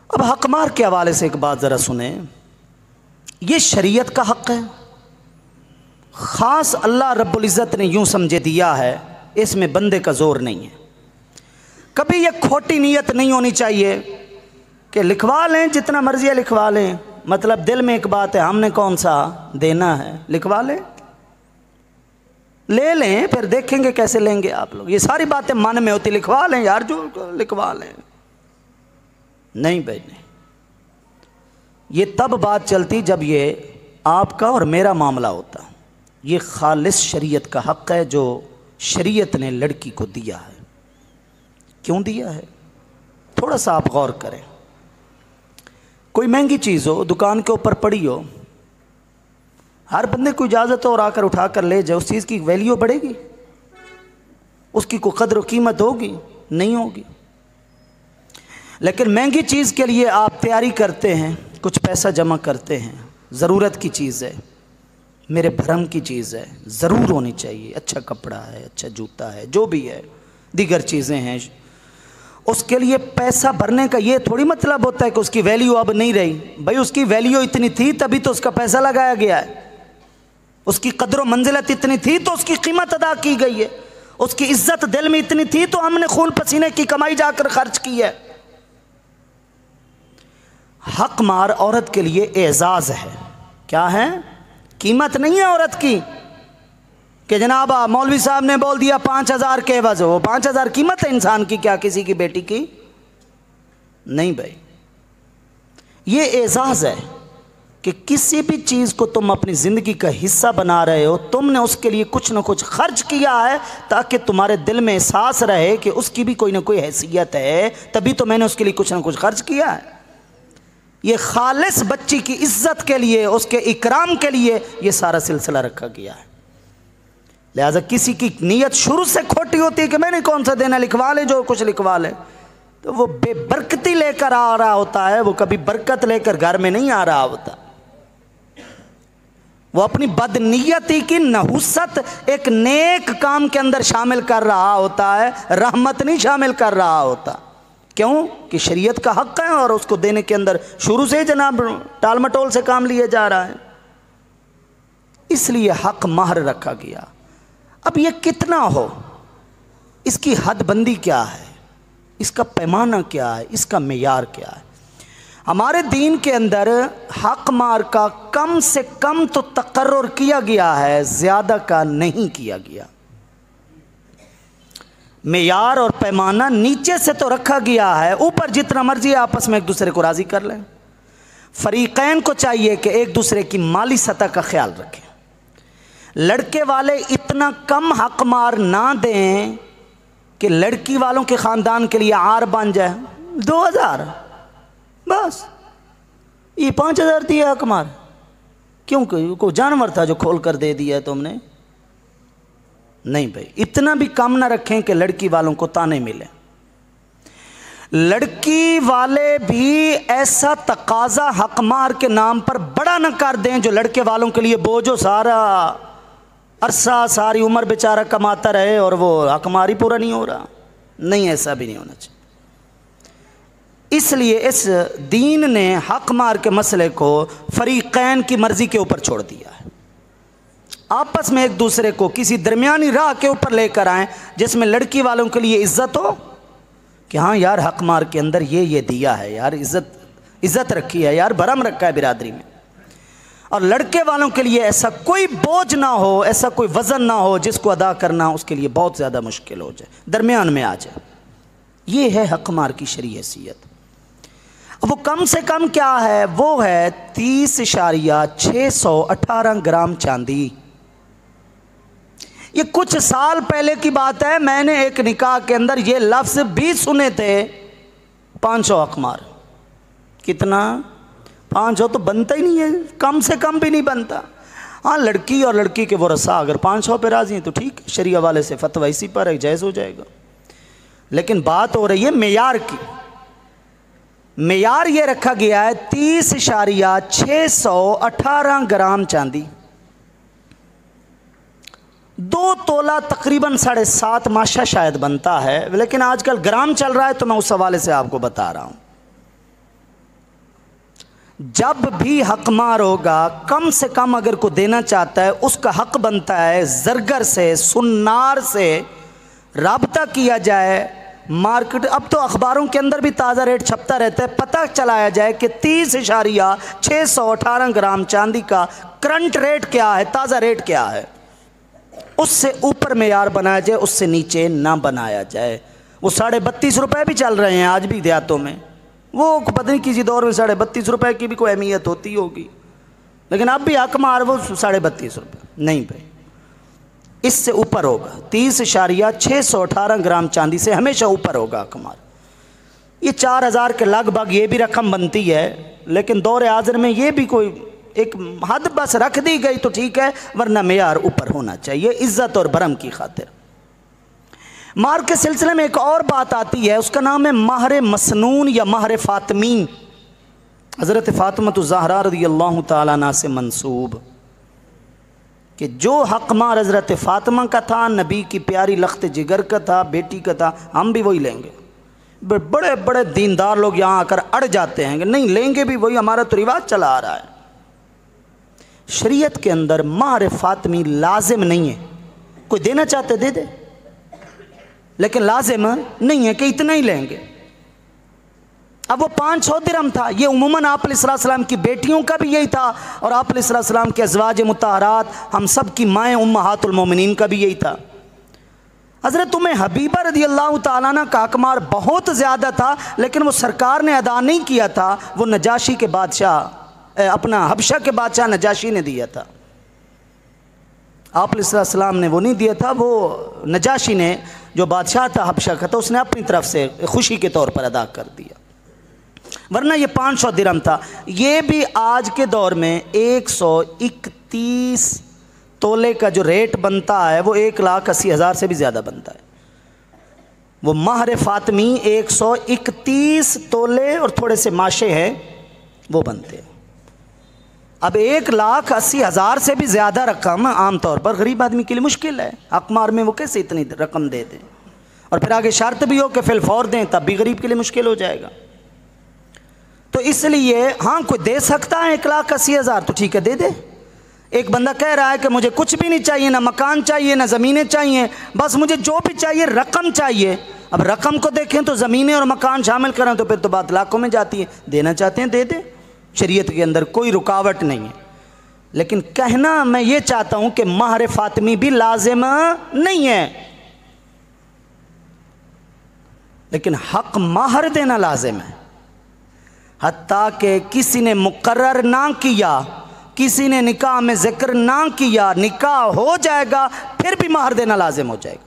اب حق مار کے حوالے سے ایک بات ذرا سنیں، یہ شریعت کا حق ہے، خاص اللہ رب العزت نے یوں سمجھے دیا ہے، اس میں بندے کا زور نہیں ہے۔ کبھی یہ کھوٹی نیت نہیں ہونی چاہیے کہ لکھوا لیں جتنا مرضی ہے لکھوا لیں، مطلب دل میں ایک بات ہے ہم نے کون سا دینا ہے، لکھوا لیں، لے لیں، پھر دیکھیں گے کیسے لیں گے آپ لوگ، یہ ساری باتیں من میں ہوتی، لکھوا لیں یار جو لکھوا لیں، نہیں بھائی نہیں، یہ تب بات چلتی جب یہ آپ کا اور میرا معاملہ ہوتا۔ یہ خالص شریعت کا حق ہے جو شریعت نے لڑکی کو دیا ہے۔ کیوں دیا ہے؟ تھوڑا سا آپ غور کریں، کوئی مہنگی چیز ہو دکان کے اوپر پڑی ہو، ہر بندے کو اجازت ہو اور آ کر اٹھا کر لے جائے، اس چیز کی ویلیو بڑھے گی؟ اس کی کوئی قدر و قیمت ہوگی؟ نہیں ہوگی۔ لیکن مہنگی چیز کے لیے آپ تیاری کرتے ہیں، کچھ پیسہ جمع کرتے ہیں، ضرورت کی چیز ہے، میرے بھرم کی چیز ہے، ضرور ہونی چاہیے، اچھا کپڑا ہے، اچھا جوتا ہے، جو بھی ہے، دیگر چیزیں ہیں، اس کے لیے پیسہ بھرنے کا یہ تھوڑی مطلب ہوتا ہے کہ اس کی ویلیو اب نہیں رہی۔ بھائی اس کی ویلیو اتنی تھی تبھی تو اس کا پیسہ لگایا گیا ہے، اس کی قدر و منزلت اتنی تھی تو اس کی قیمت ادا کی گئی ہے، اس کی عزت دل میں اتنی تھی تو ہم نے خون پسینے کی کمائی جا کر خرچ کی ہے۔ حق مار عورت کے لیے اعزاز ہے، کیا ہے؟ قیمت نہیں ہے عورت کی کہ جناب مولوی صاحب نے بول دیا 5000 کے عوض، وہ 5000 قیمت ہے انسان کی کیا کسی کی بیٹی کی؟ نہیں بھائی، یہ اعزاز ہے کہ کسی بھی چیز کو تم اپنی زندگی کا حصہ بنا رہے ہو، تم نے اس کے لیے کچھ نہ کچھ خرچ کیا ہے تاکہ تمہارے دل میں احساس رہے کہ اس کی بھی کوئی نہ کوئی حیثیت ہے، تبھی تو میں نے اس کے لیے کچھ نہ کچھ خرچ کیا ہے۔ یہ خالص بچی کی عزت کے لیے، اس کے اکرام کے لیے یہ سارا سلسلہ رکھا گیا ہے۔ لہذا کسی کی نیت شروع سے کھوٹی ہوتی ہے کہ میں نے کون سا دینا، لکھوا لے جو کچھ لکھوا لے، تو وہ بے برکتی لے کر آ رہا ہوتا ہے، وہ کبھی برکت لے کر گھر میں نہیں آ رہا ہوتا، وہ اپنی بدنیتی کی نحوست ایک نیک کام کے اندر شامل کر رہا ہوتا ہے، رحمت نہیں شامل کر رہا ہوتا۔ کیوں کہ شریعت کا حق ہے اور اس کو دینے کے اندر شروع سے جناب ٹال مٹول سے کام لیا جا رہا ہے، اس لیے حق مہر رکھا گیا۔ اب یہ کتنا ہو، اس کی حد بندی کیا ہے، اس کا پیمانہ کیا ہے، اس کا معیار کیا ہے؟ ہمارے دین کے اندر حق مار کا کم سے کم تو تقرر کیا گیا ہے، زیادہ کا نہیں کیا گیا۔ معیار اور پیمانہ نیچے سے تو رکھا گیا ہے، اوپر جتنا مرضی آپس میں ایک دوسرے کو راضی کر لیں۔ فریقین کو چاہیے کہ ایک دوسرے کی مالی سطح کا خیال رکھیں، لڑکے والے اتنا کم حق مار نہ دیں کہ لڑکی والوں کے خاندان کے لیے عار بن جائے۔ 2000 بس، یہ 5000 دیا حق مار، کیوں کہ کوئی جانور تھا جو کھول کر دے دیا تم نے؟ نہیں بھائی، اتنا بھی کم نہ رکھیں کہ لڑکی والوں کو تانے ملیں۔ لڑکی والے بھی ایسا تقاضا حق مار کے نام پر بڑا نہ کر دیں جو لڑکے والوں کے لیے بوجھ ہو، سارا عرصہ ساری عمر بیچارہ کماتا رہے اور وہ حق مار ہی پورا نہیں ہو رہا۔ نہیں، ایسا بھی نہیں ہونا چاہیے۔ اس لیے اس دین نے حق مار کے مسئلے کو فریقین کی مرضی کے اوپر چھوڑ دیا ہے، آپس میں ایک دوسرے کو کسی درمیانی راہ کے اوپر لے کر آئیں جس میں لڑکی والوں کے لیے عزت ہو کہ ہاں یار حق مار کے اندر یہ دیا ہے، یار عزت رکھی ہے، یار بھرم رکھا ہے برادری میں، اور لڑکے والوں کے لیے ایسا کوئی بوجھ نہ ہو، ایسا کوئی وزن نہ ہو جس کو ادا کرنا اس کے لیے بہت زیادہ مشکل ہو جائے، درمیان میں آ جائے۔ یہ ہے حق مار کی شرعی حیثیت۔ وہ کم سے کم کیا ہے؟ وہ ہے 30.618 گرام چاندی۔ یہ کچھ سال پہلے کی بات ہے، میں نے ایک نکاح کے اندر یہ لفظ بھی سنے تھے، 500 حق مار۔ کتنا؟ 500 تو بنتا ہی نہیں ہے، کم سے کم بھی نہیں بنتا۔ ہاں لڑکی اور لڑکی کے ورثاء اگر 500 پہ راضی ہیں تو ٹھیک، شریعہ والے سے فتویٰ اسی پر ہے، جائز ہو جائے گا۔ لیکن بات ہو رہی ہے معیار کی۔ معیار یہ رکھا گیا ہے 30.618 گرام چاندی، 2 تولہ تقریباً 7.5 ماشا شاید بنتا ہے، لیکن آج کل گرام چل رہا ہے تو میں اس حوالے سے آپ کو بتا رہا ہوں۔ جب بھی حق مار ہوگا کم سے کم اگر کوئی دینا چاہتا ہے اس کا حق بنتا ہے زرگر سے سنار سے رابطہ کیا جائے. مارکیٹ اب تو اخباروں کے اندر بھی تازہ ریٹ چھپتا رہتا ہے, پتہ چلایا جائے کہ 30.618 گرام چاندی کا کرنٹ ریٹ کیا ہے, تازہ ریٹ کیا ہے. اس سے اوپر معیار بنایا جائے, اس سے نیچے نہ بنایا جائے. وہ 32.5 روپے بھی چل رہے ہیں آج بھی دیہاتوں میں. وہ پتہ نہیں کسی دور میں 32.5 روپے کی بھی کوئی اہمیت ہوتی ہوگی, لیکن اب بھی حق مار وہ 32.5 روپے نہیں بھائی, اس سے اوپر ہوگا. 30.618 گرام چاندی سے ہمیشہ اوپر ہوگا حق مار. یہ 4,000 کے لگ بھگ یہ بھی رقم بنتی ہے, لیکن دور حاضر میں یہ بھی کوئی ایک حد بس رکھ دی گئی تو ٹھیک ہے, ورنہ معیار اوپر ہونا چاہیے عزت اور برم کی خاطر. مار کے سلسلے میں ایک اور بات آتی ہے, اس کا نام ہے مہر مسنون یا مہر فاطمی. حضرت فاطمہ الزہرا رضی اللہ تعالیٰ عنہ سے منسوب کہ جو حق مار حضرت فاطمہ کا تھا, نبی کی پیاری لخت جگر کا تھا, بیٹی کا تھا, ہم بھی وہی لیں گے. بڑے بڑے دیندار لوگ یہاں آ کر اڑ جاتے ہیں کہ نہیں لیں گے بھی وہی, ہمارا تو رواج چلا آ رہا ہے. شریعت کے اندر مہر فاطمی لازم نہیں ہے, کوئی دینا چاہتے دے دے, لیکن لازم نہیں ہے کہ اتنا ہی لیں گے. اب وہ 500 درہم تھا, یہ عموماً آپ علیہ السلام کی بیٹیوں کا بھی یہی تھا, اور آپ علیہ السلام کے ازواج مطہرات ہم سب کی مائیں امہات المومنین کا بھی یہی تھا. حضرت حبیبہ رضی اللہ تعالیٰ عنہ کا حق مار بہت زیادہ تھا, لیکن وہ سرکار نے ادا نہیں کیا تھا, وہ نجاشی کے بادشاہ اپنا حبشہ کے بادشاہ نجاشی نے دیا تھا. آپ علیہ السلام نے وہ نہیں دیا تھا, وہ نجاشی نے جو بادشاہ تھا حبشہ کا تھا اس نے اپنی طرف سے خوشی کے طور پر ادا کر دیا, ورنہ یہ 500 درہم تھا. یہ بھی آج کے دور میں 131 تولے کا جو ریٹ بنتا ہے وہ 1,80,000 سے بھی زیادہ بنتا ہے. وہ مہر فاطمی 131 تولے اور تھوڑے سے ماشے ہیں وہ بنتے ہیں. اب 1,80,000 سے بھی زیادہ رقم عام طور پر غریب آدمی کے لیے مشکل ہے. حق مار میں وہ کیسے اتنی رقم دے دیں, اور پھر آگے شرط بھی ہو کہ فی الفور دیں, تب بھی غریب کے لیے مشکل ہو جائے گا. تو اس لیے ہاں کوئی دے سکتا ہے 1,80,000 تو ٹھیک ہے دے دے. ایک بندہ کہہ رہا ہے کہ مجھے کچھ بھی نہیں چاہیے, نہ مکان چاہیے نہ زمینیں چاہیے, بس مجھے جو بھی چاہیے رقم چاہیے. اب رقم کو دیکھیں تو زمینیں اور مکان شامل کریں تو پھر تو بات لاکھوں میں جاتی ہے. دینا چاہتے ہیں دے دیں, شریعت کے اندر کوئی رکاوٹ نہیں ہے. لیکن کہنا میں یہ چاہتا ہوں کہ مہر فاطمی بھی لازم نہیں ہے, لیکن حق مہر دینا لازم ہے. حتیٰ کہ کسی نے مقرر نہ کیا, کسی نے نکاح میں ذکر نہ کیا, نکاح ہو جائے گا پھر بھی مہر دینا لازم ہو جائے گا.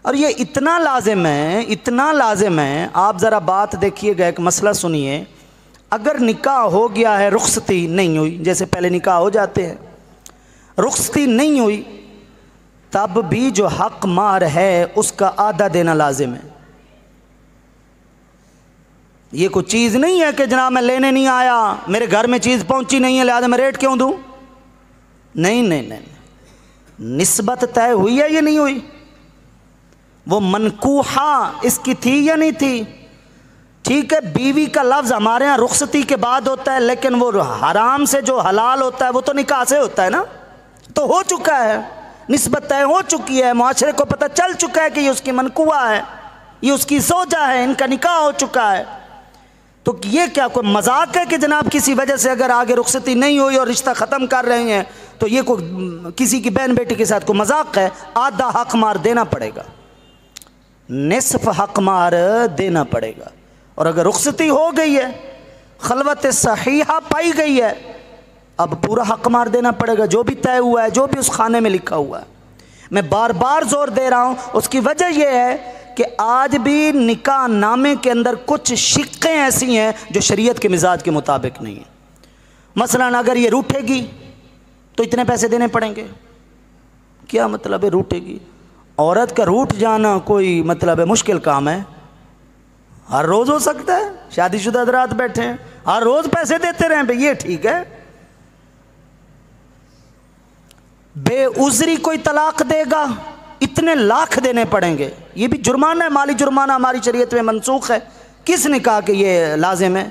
اور یہ اتنا لازم ہے, اتنا لازم ہے. آپ ذرا بات دیکھیے گا, ایک مسئلہ سنیے. اگر نکاح ہو گیا ہے, رخصتی نہیں ہوئی, جیسے پہلے نکاح ہو جاتے ہیں, رخصتی نہیں ہوئی, تب بھی جو حق مہر ہے اس کا آدھا دینا لازم ہے. یہ کوئی چیز نہیں ہے کہ جناب میں لینے نہیں آیا, میرے گھر میں چیز پہنچی نہیں ہے لہذا میں ریٹ کیوں دوں. نہیں نہیں نہیں, نسبت طے ہوئی ہے یا نہیں ہوئی, وہ منکوحہ اس کی تھی یا نہیں تھی. ٹھیک ہے, بیوی کا لفظ ہمارے ہاں رخصتی کے بعد ہوتا ہے, لیکن وہ حرام سے جو حلال ہوتا ہے وہ تو نکاح سے ہوتا ہے نا. تو ہو چکا ہے, نسبت طے ہو چکی ہے, معاشرے کو پتہ چل چکا ہے کہ یہ اس کی منکوحہ ہے, یہ اس کی زوجہ ہے, ان کا نکاح ہو چکا ہے. تو یہ کیا کوئی مذاق ہے کہ جناب کسی وجہ سے اگر آگے رخصتی نہیں ہوئی اور رشتہ ختم کر رہے ہیں تو یہ کوئی کسی کی بہن بیٹی کے ساتھ کوئی مذاق ہے. آدھا حق مار دینا پڑے گا, نصف حق مار دینا پڑے گا. اور اگر رخصتی ہو گئی ہے, خلوت صحیحہ پائی گئی ہے, اب پورا حق مار دینا پڑے گا جو بھی طے ہوا ہے, جو بھی اس خانے میں لکھا ہوا ہے. میں بار بار زور دے رہا ہوں, اس کی وجہ یہ ہے کہ آج بھی نکاح نامے کے اندر کچھ شقیں ایسی ہیں جو شریعت کے مزاج کے مطابق نہیں ہیں. مثلا اگر یہ روٹھے گی تو اتنے پیسے دینے پڑیں گے. کیا مطلب ہے روٹھے گی؟ عورت کا روٹھ جانا کوئی مطلب ہے مشکل کام ہے, ہر روز ہو سکتا ہے. شادی شدہ حضرات بیٹھے ہیں, ہر روز پیسے دیتے رہیں بھئی, یہ ٹھیک ہے. بے عذری کوئی طلاق دے گا, اتنے لاکھ دینے پڑیں گے. یہ بھی جرمانہ ہے, مالی جرمانہ ہماری شریعت میں منسوخ ہے. کس نے کہا کہ یہ لازم ہے؟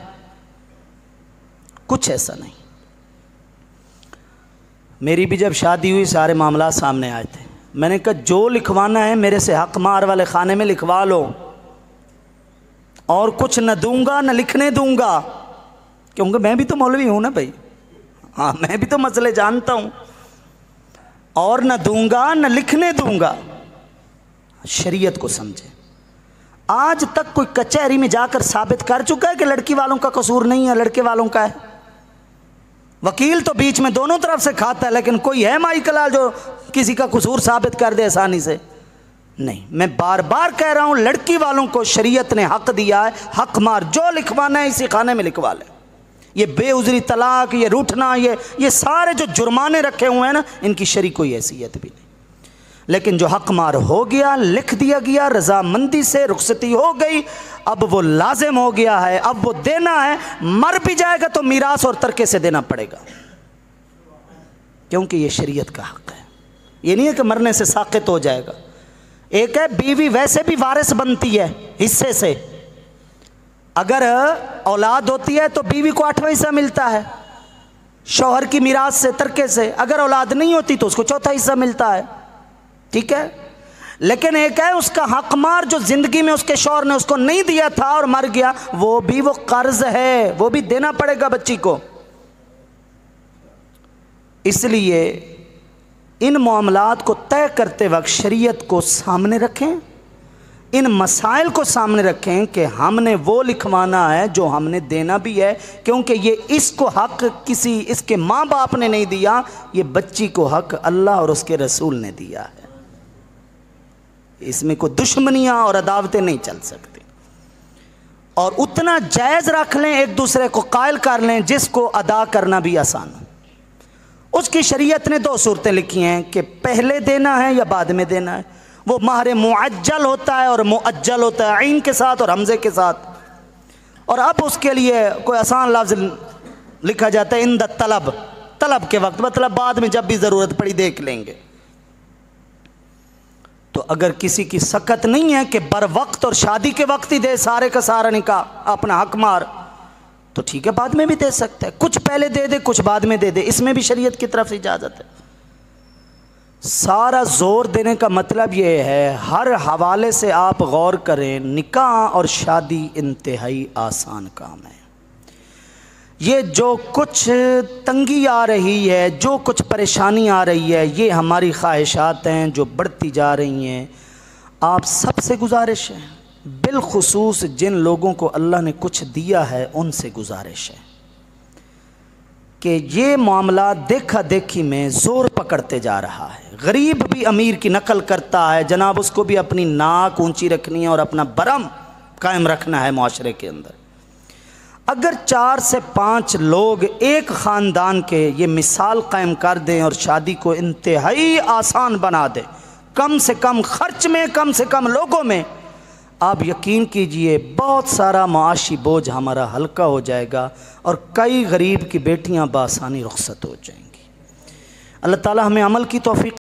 کچھ ایسا نہیں. میری بھی جب شادی ہوئی سارے معاملات سامنے آئے تھے. میں نے کہا جو لکھوانا ہے میرے سے حق مار والے خانے میں لکھوا لو, اور کچھ نہ دوں گا نہ لکھنے دوں گا, کیونکہ میں بھی تو مولوی ہوں نا بھائی. ہاں میں بھی تو مسئلے جانتا ہوں. اور نہ دوں گا نہ لکھنے دوں گا. شریعت کو سمجھے. آج تک کوئی کچہری میں جا کر ثابت کر چکا ہے کہ لڑکی والوں کا قصور نہیں ہے, لڑکے والوں کا ہے؟ وکیل تو بیچ میں دونوں طرف سے کھاتا ہے, لیکن کوئی ہے مائی کلال جو کسی کا قصور ثابت کر دے آسانی سے؟ نہیں. میں بار بار کہہ رہا ہوں لڑکی والوں کو شریعت نے حق دیا ہے, حق مار جو لکھوانا ہے اسی خانے میں لکھوا لے. یہ بے عذری طلاق, یہ روٹھنا, یہ سارے جو جرمانے رکھے ہوئے ہیں نا, ان کی شرعی کوئی حیثیت بھی نہیں. لیکن جو حق مار ہو گیا, لکھ دیا گیا, رضامندی سے رخصتی ہو گئی, اب وہ لازم ہو گیا ہے, اب وہ دینا ہے. مر بھی جائے گا تو میراث اور ترکے سے دینا پڑے گا, کیونکہ یہ شریعت کا حق ہے. یہ نہیں ہے کہ مرنے سے ساقط ہو جائے گا. ایک ہے بیوی ویسے بھی وارث بنتی ہے حصے سے. اگر اولاد ہوتی ہے تو بیوی کو 8واں حصہ ملتا ہے شوہر کی میراث سے, ترکے سے. اگر اولاد نہیں ہوتی تو اس کو 4تھا حصہ ملتا ہے. ٹھیک ہے. لیکن ایک ہے اس کا حق مار جو زندگی میں اس کے شوہر نے اس کو نہیں دیا تھا اور مر گیا, وہ بھی وہ قرض ہے, وہ بھی دینا پڑے گا بچی کو. اس لیے ان معاملات کو طے کرتے وقت شریعت کو سامنے رکھیں, ان مسائل کو سامنے رکھیں کہ ہم نے وہ لکھوانا ہے جو ہم نے دینا بھی ہے, کیونکہ یہ اس کو حق کسی اس کے ماں باپ نے نہیں دیا, یہ بچی کو حق اللہ اور اس کے رسول نے دیا ہے. اس میں کوئی دشمنیاں اور عداوتیں نہیں چل سکتی. اور اتنا جائز رکھ لیں, ایک دوسرے کو قائل کر لیں جس کو ادا کرنا بھی آسان ہو. اس کی شریعت نے 2 صورتیں لکھی ہیں کہ پہلے دینا ہے یا بعد میں دینا ہے. وہ مہر معجل ہوتا ہے اور مؤجل ہوتا ہے, عین کے ساتھ اور حمزے کے ساتھ. اور اب اس کے لیے کوئی آسان لفظ لکھا جاتا ہے عند طلب, طلب کے وقت, مطلب بعد میں جب بھی ضرورت پڑی دیکھ لیں گے. تو اگر کسی کی سکت نہیں ہے کہ بر وقت اور شادی کے وقت ہی دے سارے کا سارا نکاح اپنا حق مار, تو ٹھیک ہے بعد میں بھی دے سکتا ہے. کچھ پہلے دے دے کچھ بعد میں دے دے, اس میں بھی شریعت کی طرف سے اجازت ہے. سارا زور دینے کا مطلب یہ ہے, ہر حوالے سے آپ غور کریں, نکاح اور شادی انتہائی آسان کام ہے. یہ جو کچھ تنگی آ رہی ہے, جو کچھ پریشانی آ رہی ہے, یہ ہماری خواہشات ہیں جو بڑھتی جا رہی ہیں. آپ سب سے گزارش ہے, بالخصوص جن لوگوں کو اللہ نے کچھ دیا ہے ان سے گزارش ہے کہ یہ معاملات دیکھا دیکھی میں زور پکڑتے جا رہا ہے. غریب بھی امیر کی نقل کرتا ہے, جناب اس کو بھی اپنی ناک اونچی رکھنی ہے اور اپنا برم قائم رکھنا ہے معاشرے کے اندر. اگر 4 سے 5 لوگ ایک خاندان کے یہ مثال قائم کر دیں اور شادی کو انتہائی آسان بنا دیں, کم سے کم خرچ میں, کم سے کم لوگوں میں, آپ یقین کیجئے بہت سارا معاشی بوجھ ہمارا ہلکا ہو جائے گا اور کئی غریب کی بیٹیاں بآسانی رخصت ہو جائیں گی. اللہ تعالی ہمیں عمل کی توفیق